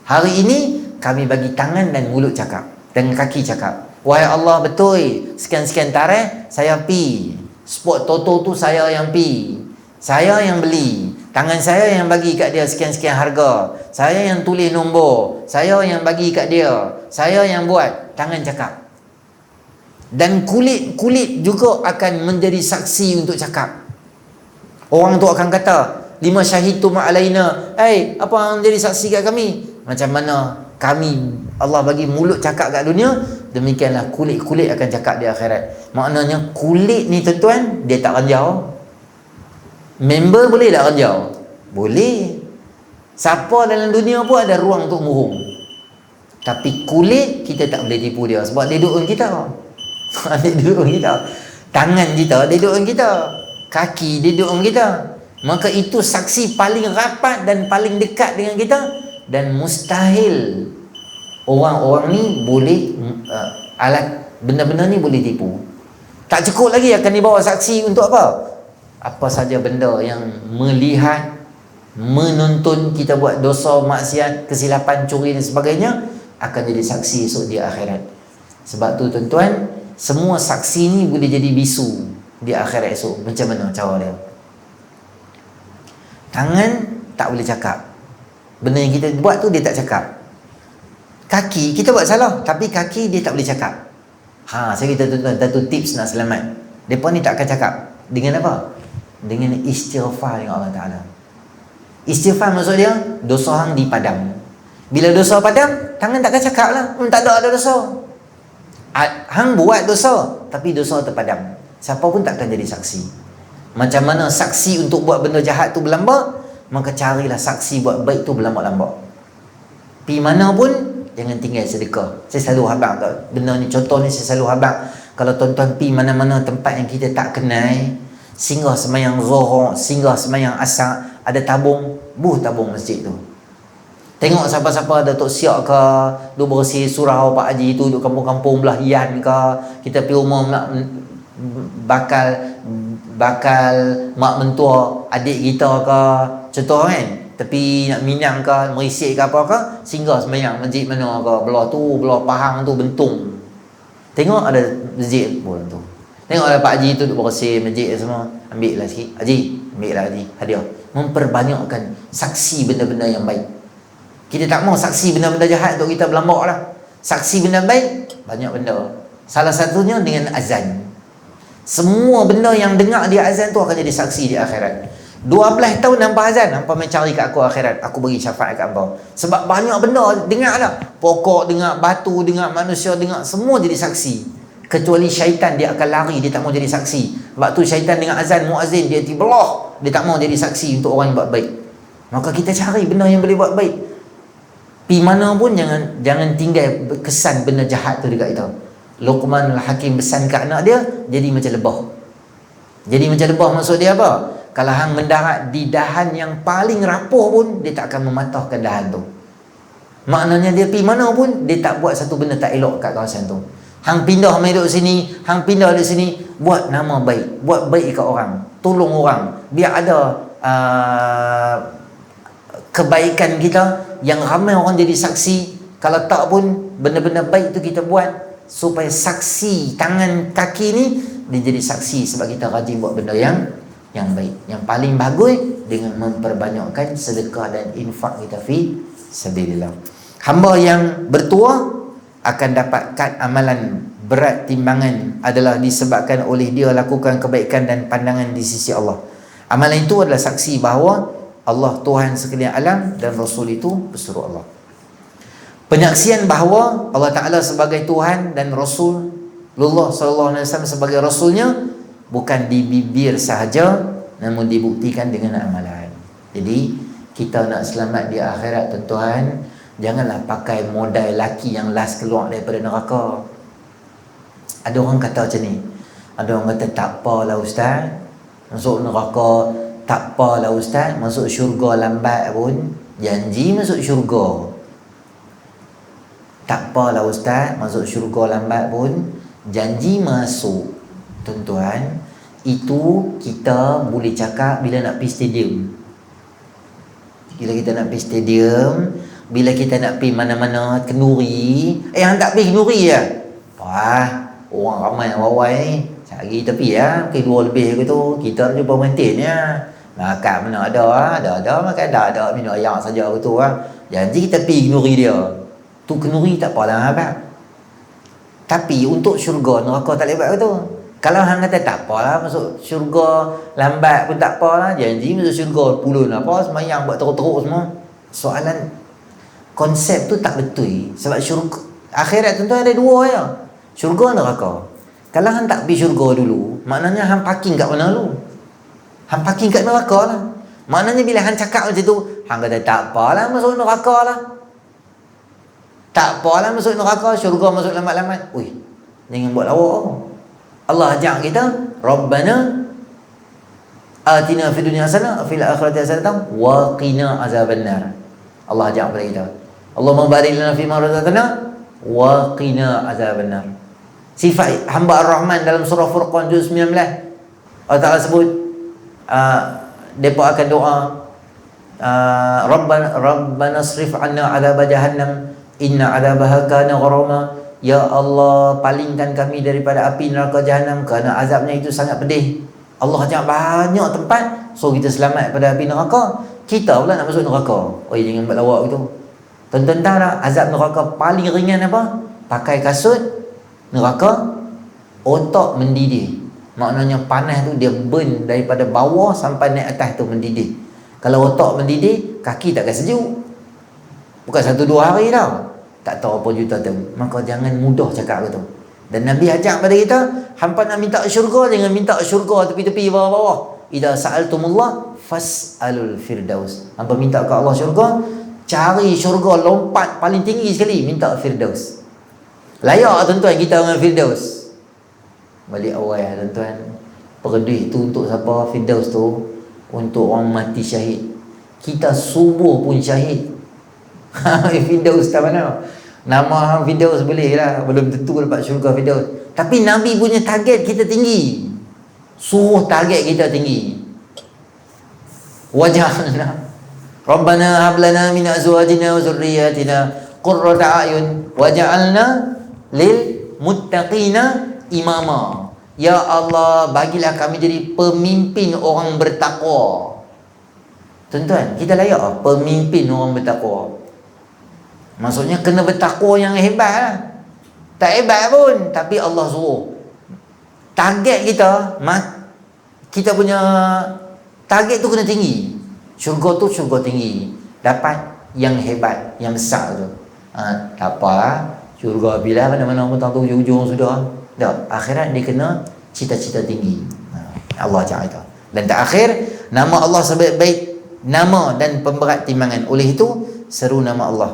Hari ini kami bagi tangan dan mulut cakap, dan kaki cakap, wahai Allah, betul sekian-sekian tarikh saya pi sport toto tu, saya yang pi, saya yang beli, tangan saya yang bagi kat dia sekian-sekian harga, saya yang tulis nombor, saya yang bagi kat dia, saya yang buat. Tangan cakap. Dan kulit juga akan menjadi saksi untuk cakap. Orang tu akan kata, lima syahidtum alaina, apa yang jadi saksi kat kami? Macam mana kami, Allah bagi mulut cakap kat dunia, demikianlah kulit-kulit akan cakap di akhirat. Maknanya kulit ni tuan-tuan, dia tak ranjau. Member boleh tak ranjau? Boleh. Siapa dalam dunia pun ada ruang untuk murung. Tapi kulit kita tak boleh tipu dia, sebab dia duduk dengan kita. Dia duduk dengan kita. Tangan kita, dia duduk dengan kita. kaki dia duduk dengan kita, maka itu saksi paling rapat dan paling dekat dengan kita, dan mustahil orang-orang ni boleh alat benda-benda ni boleh tipu. Tak cukup lagi akan dibawa saksi untuk apa? Apa saja benda yang melihat, menuntun kita buat dosa, maksiat, kesilapan, curi dan sebagainya, akan jadi saksi esok di akhirat. Sebab tu tuan-tuan, semua saksi ni boleh jadi bisu di akhirat esok. Macam mana cara dia? Tangan tak boleh cakap, benda yang kita buat tu dia tak cakap. Kaki, kita buat salah, tapi kaki dia tak boleh cakap. Saya kata tuan-tuan, satu tips nak selamat. Mereka ni tak akan cakap. Dengan apa? Dengan istighfar dengan Allah Ta'ala. Istighfar maksud dia, dosa hang dipadam. Bila dosa padam, tangan takkan cakap lah, tak ada dosa. Hang buat dosa, tapi dosa terpadam. Siapa pun takkan jadi saksi. Macam mana saksi untuk buat benda jahat tu berlambak, maka carilah saksi buat baik tu berlambak-lambak. Pergi mana pun, jangan tinggal sedekah. Saya selalu habang benda ni, contoh ni saya selalu habang. Kalau tuan-tuan pergi mana-mana tempat yang kita tak kenal, singgah semayang zuhur, singgah semayang asar, ada tabung, tabung masjid tu. Tengok siapa-siapa ada tok siak ke, duk bersih surau Pak Haji tu, duk kampung-kampung belah Yan ke, kita pergi rumah nak bakal mak mentua adik kita ke, contoh kan, tepi nak minang ke, merisik ke apa ke, singgah semayang masjid mana ke, belah tu, belah Pahang tu, Bentung. Tengok ada masjid pun tu. Tengok ada Pak Haji tu duk bersih masjid semua. Ambil lah sikit. Haji, ambil lah Haji. Hadiah. Memperbanyakkan saksi benda-benda yang baik. Kita tak mau saksi benda-benda jahat untuk kita berlambak lah. Saksi benda baik, banyak benda. Salah satunya dengan azan. Semua benda yang dengar dia azan tu akan jadi saksi di akhirat. 12 tahun hampa azan, hampa main cari kat aku akhirat, aku bagi syafaat kat hampa. Sebab banyak benda dengar lah. Pokok dengar, batu dengar, manusia dengar, semua jadi saksi. Kecuali syaitan, dia akan lari, dia tak mau jadi saksi. Sebab tu syaitan dengan azan, muazzin, dia tibelah, dia tak mau jadi saksi untuk orang yang buat baik. Maka kita cari benda yang boleh buat baik. Pergi mana pun jangan tinggal kesan benda jahat tu dekat kita. Luqman al-Hakim pesan kat anak dia, jadi macam lebah. Jadi macam lebah maksud dia apa? Kalau hang mendarat di dahan yang paling rapuh pun, dia tak akan mematahkan dahan tu. Maknanya dia pergi mana pun, dia tak buat satu benda tak elok kat kawasan tu. Hang pindah main duduk sini, hang pindah duduk sini, buat nama baik, buat baik kat orang, tolong orang, biar ada kebaikan kita yang ramai orang jadi saksi. Kalau tak pun, benda-benda baik tu kita buat supaya saksi tangan kaki ni dia jadi saksi sebab kita rajin buat benda yang baik. Yang paling bagus dengan memperbanyakkan sedekah dan infak kita fi sabilillah. Hamba yang bertuah akan dapatkan amalan berat timbangan adalah disebabkan oleh dia lakukan kebaikan dan pandangan di sisi Allah. Amalan itu adalah saksi bahawa Allah Tuhan sekalian alam dan Rasul itu pesuruh Allah. Penyaksian bahawa Allah Ta'ala sebagai Tuhan dan Rasulullah SAW sebagai Rasulnya bukan di bibir sahaja, namun dibuktikan dengan amalan. Jadi kita nak selamat di akhirat tuan-tuan, janganlah pakai modal laki yang last keluar daripada neraka. Ada orang kata macam ni, ada orang kata tak apalah ustaz, masuk neraka tak apalah ustaz, masuk syurga lambat pun janji masuk syurga. Tak apalah ustaz, masuk syurga lambat pun janji masuk. Tuan-tuan, itu kita boleh cakap bila nak pergi stadium. Bila kita nak pergi stadium, bila kita nak pergi mana-mana kenduri, hang tak pergi kenduri ya? Wah, orang ramai awal ni. Cari tepi ya, pergi 2 lebih ke tu, kita jumpa pengantin ya. Makan mana ada makan ada minum air saja ke tu ah. Janji kita pergi kenduri dia. Tu kenduri tak apalah abang. Tapi untuk syurga neraka tak boleh buat ke tu. Kalau hang kata tak apalah masuk syurga lambat pun tak apalah, janji masuk syurga pulun apa semayang buat teruk-teruk semua. Soalan konsep tu tak betul. Sebab syurga akhirat tentu ada dua ya. Syurga neraka. Kalau hang tak pergi syurga dulu, maknanya hang parking kat mana dulu? Hang parking kat neraka lah. Maknanya bila hang cakap macam tu, hang kata tak apalah masuk neraka lah. Tak apalah masuk neraka, syurga masuk lambat-lambat. Ui, jangan buat lawak. Allah ajak kita, Rabbana atina fid dunya hasanah fil akhirati hasanah wa qina azabannar. Allah ajak kepada kita, Allahumma barik lana fima razaqtana wa qina azabannar. Sifat hamba Ar-Rahman dalam surah Furqan juz 19, Allah Ta'ala sebut mereka akan doa, Rabbana asrif anna azab jahannam inna azabaha kana gharama. Ya Allah, palingkan kami daripada api neraka Jahannam kerana azabnya itu sangat pedih. Allah ajak banyak tempat so kita selamat pada api neraka, kita pula nak masuk neraka. Oh, jangan buat lawak gitu. Tuan-tuan tahu tak, azab neraka paling ringan apa? Pakai kasut neraka, otak mendidih. Maknanya panas tu dia burn daripada bawah sampai naik atas tu mendidih. Kalau otak mendidih, kaki takkan sejuk. Bukan 1-2 hari tau, tak tahu apa juta tu. Maka jangan mudah cakap gitu. Dan Nabi ajak pada kita, hampa nak minta syurga, jangan minta syurga tepi-tepi bawah-bawah. Idza sa'altumullah fas'alul firdaus. Hampa minta ke Allah syurga, cari syurga lompat paling tinggi sekali, minta firdaus. Layak tuan-tuan kita dengan firdaus. Balik awal tuan-tuan. Perdih tu untuk siapa? Firdaus tu untuk orang mati syahid. Kita subuh pun syahid. Firdaus tak mana. Nama Firdaus boleh lah, belum tentu dapat syurga Firdaus. Tapi Nabi punya target kita tinggi. Suruh target kita tinggi. Waj'alna Rabbana hab lana min azwajina wa dhurriyyatina qurrata a'yun waj'alna lil muttaqina imama. Ya Allah, bagilah kami jadi pemimpin orang bertakwa. Tuan-tuan, kita layak lah pemimpin orang bertakwa. Maksudnya kena bertakwa yang hebat lah. Tak hebat pun, tapi Allah suruh. Target kita, kita punya target tu kena tinggi. Syurga tu syurga tinggi. Dapat yang hebat, yang besar tu. Tak apa lah. Syurga bila mana-mana pun tahu ujung-ujung sudah. Tak, akhirat dia kena cita-cita tinggi. Allah cakap itu. Dan terakhir, nama Allah sebaik-baik nama dan pemberat timbangan. Oleh itu, seru nama Allah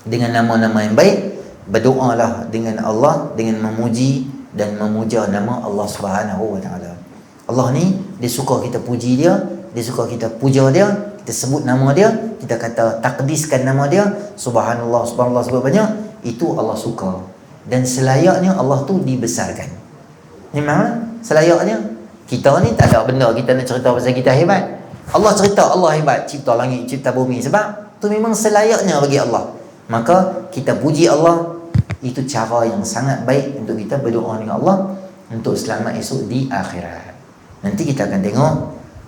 dengan nama-nama yang baik. Berdoalah dengan Allah dengan memuji dan memuja nama Allah Subhanahu wa taala. Allah ni dia suka kita puji dia, dia suka kita puja dia, kita sebut nama dia, kita kata takdiskan nama dia, subhanallah subhanallah sebab banyak, itu Allah suka. Dan selayaknya Allah tu dibesarkan. Memang selayaknya. Kita ni tak ada benda kita nak cerita pasal kita hebat. Allah cerita Allah hebat, cipta langit, cipta bumi, sebab tu memang selayaknya bagi Allah. Maka kita puji Allah. Itu cara yang sangat baik untuk kita berdoa dengan Allah untuk selamat esok di akhirat. Nanti kita akan tengok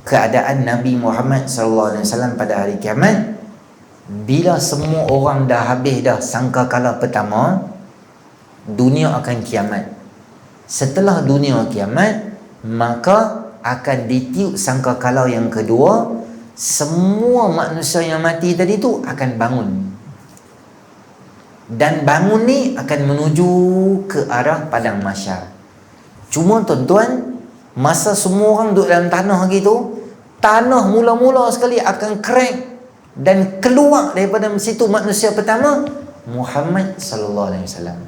keadaan Nabi Muhammad SAW pada hari kiamat. Bila semua orang dah habis dah sangkakala pertama, dunia akan kiamat. Setelah dunia kiamat, maka akan ditiup sangkakala yang kedua. Semua manusia yang mati tadi tu akan bangun. Dan bangun ni akan menuju ke arah padang mahsyar. Cuma tuan-tuan, masa semua orang duduk dalam tanah gitu, tanah mula-mula sekali akan crack dan keluar daripada situ manusia pertama, Muhammad sallallahu alaihi wasallam.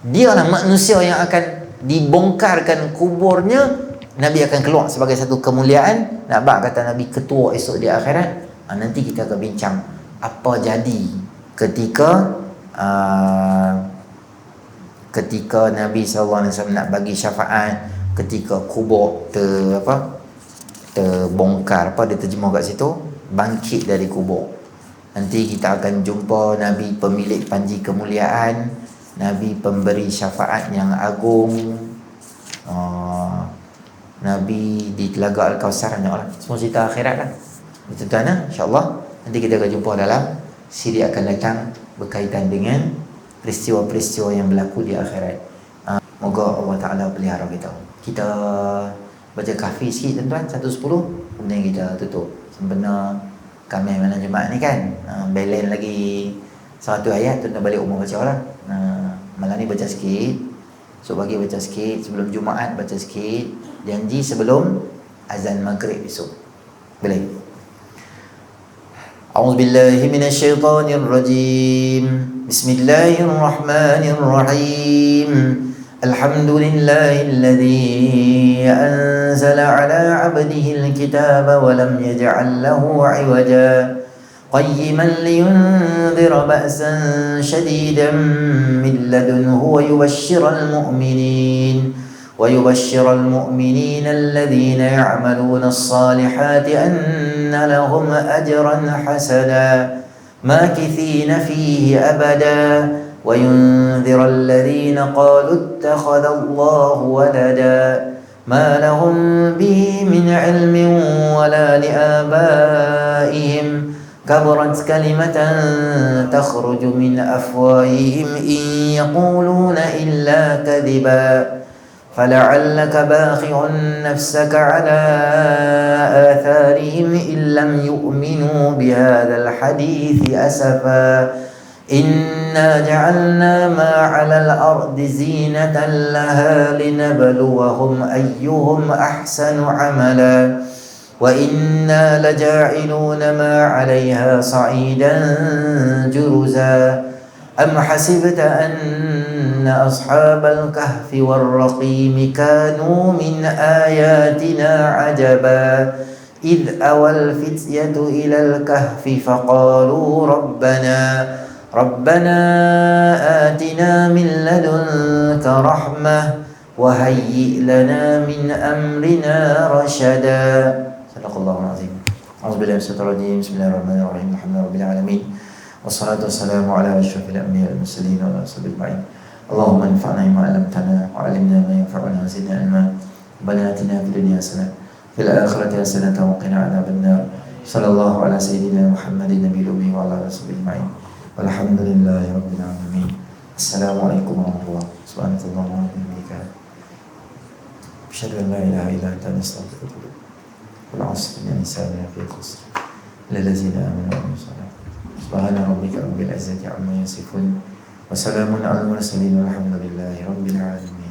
Dialah manusia yang akan dibongkarkan kuburnya. Nabi akan keluar sebagai satu kemuliaan. Nak kata Nabi ketua esok di akhirat. Nanti kita akan bincang apa jadi ketika Nabi SAW nak bagi syafaat, ketika kubur terbongkar, dia terjemah kat situ, bangkit dari kubur. Nanti kita akan jumpa Nabi pemilik panji kemuliaan, Nabi pemberi syafaat yang agung, Nabi di Telaga Al-Kausar. Semua cerita akhirat lah. Itu tuan, insyaAllah nanti kita akan jumpa dalam siri akan datang berkaitan dengan peristiwa-peristiwa yang berlaku di akhirat. Moga Allah Ta'ala pelihara kita. Kita baca kahfi sikit tuan-tuan, 1:10, kemudian kita tutup. Sebenarnya kami mana jemaah ni kan, balance lagi 1 ayat, tuan-tuan balik rumah baca lah. Malam ni baca sikit, so bagi baca sikit, sebelum Jumaat baca sikit, janji sebelum azan maghrib esok. Boleh? A'udzu billahi minasyaitonir rajim. Bismillahirrahmanirrahim. الحمد لله الذي أنزل على عبده الكتاب ولم يجعل له عوجا قيما لينذر بأسا شديدا من لدنه ويبشر المؤمنين الذين يعملون الصالحات أن لهم أجرا حسنا ماكثين فيه أبدا وينذر الذين قالوا اتخذ الله ولدا ما لهم به من علم ولا لآبائهم كبرت كلمة تخرج من أفواههم إن يقولون إلا كذبا فلعلك باخع نفسك على آثارهم إن لم يؤمنوا بهذا الحديث أسفا إنا جعلنا ما على الأرض زينة لها لنبلوهم أيهم أحسن عملا وإنا لجاعلون ما عليها صعيدا جرزا أم حسبت أن أصحاب الكهف والرقيم كانوا من آياتنا عجبا إذ أوى الفتية إلى الكهف فقالوا ربنا آتنا من لدنك رحمة وهيئ لنا من أمرنا رشدا صدق الله العظيم أعوذ بالله من الشيطان الرجيم بسم الله الرحمن الرحيم الحمد لله رب العالمين والصلاة والسلام على أشرف الأنبياء والمرسلين وعلى آله أجمعين اللهم انفعنا بما علمتنا وعلمنا ما ينفعنا وزدنا علما ربنا آتنا في الدنيا حسنة في الآخرة حسنة وقنا عذاب النار صلى الله على سيدنا محمد النبي الأمي وعلى آله أجمعين والحمد لله رب العالمين السلام عليكم ورحمة الله سبحانك اللهم وبحمدك أشهد أن لا إله إلا أنت نستغفرك والعصر إن الإنسان لفي خسر إلا الذين آمنوا وعملوا الصالحات سبحان ربك رب العزة عما يصفون وسلام على المرسلين والحمد لله رب العالمين.